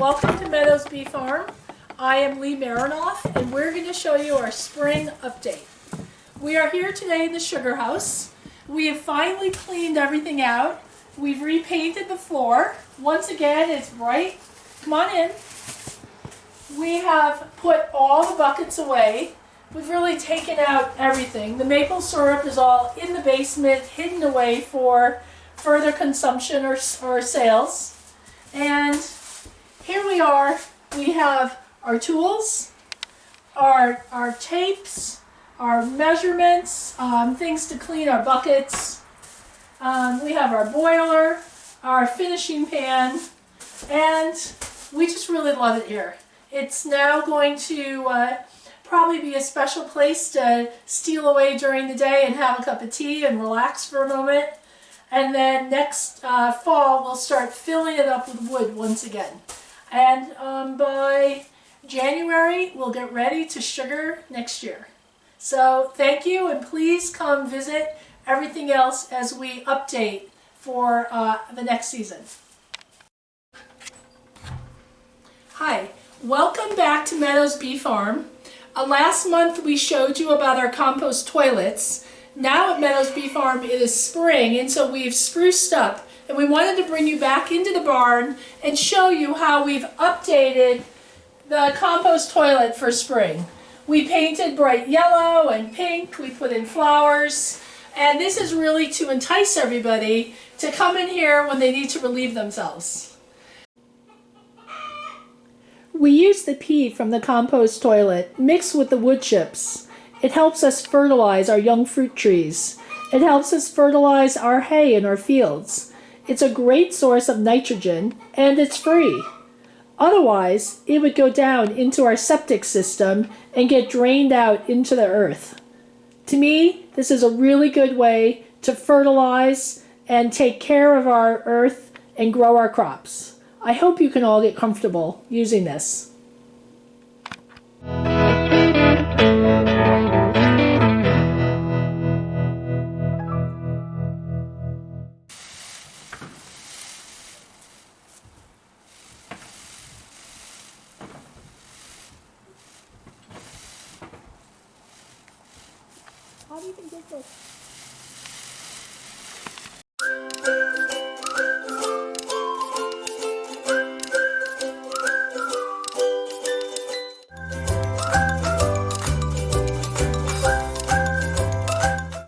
Welcome to Meadows Bee Farm. I am Leigh Merinoff, and we're going to show you our spring update. We are here today in the sugar house. We have finally cleaned everything out. We've repainted the floor. Once again, it's bright. Come on in. We have put all the buckets away. We've really taken out everything. The maple syrup is all in the basement, hidden away for further consumption or sales. And here we are. We have our tools, our tapes, our measurements, things to clean our buckets. We have our boiler, our finishing pan, and we just really love it here. It's now going to probably be a special place to steal away during the day and have a cup of tea and relax for a moment. And then next fall, we'll start filling it up with wood once again. And by January, we'll get ready to sugar next year. So thank you, and please come visit everything else as we update for the next season. Hi, welcome back to Meadows Bee Farm. Last month we showed you about our compost toilets. Now at Meadows Bee Farm it is spring, and so we've spruced up, and we wanted to bring you back into the barn and show you how we've updated the compost toilet for spring. We painted bright yellow and pink, we put in flowers, and this is really to entice everybody to come in here when they need to relieve themselves. We use the pee from the compost toilet mixed with the wood chips. It helps us fertilize our young fruit trees. It helps us fertilize our hay in our fields. It's a great source of nitrogen, and it's free. Otherwise, it would go down into our septic system and get drained out into the earth. To me, this is a really good way to fertilize and take care of our earth and grow our crops. I hope you can all get comfortable using this. How do you think this looks?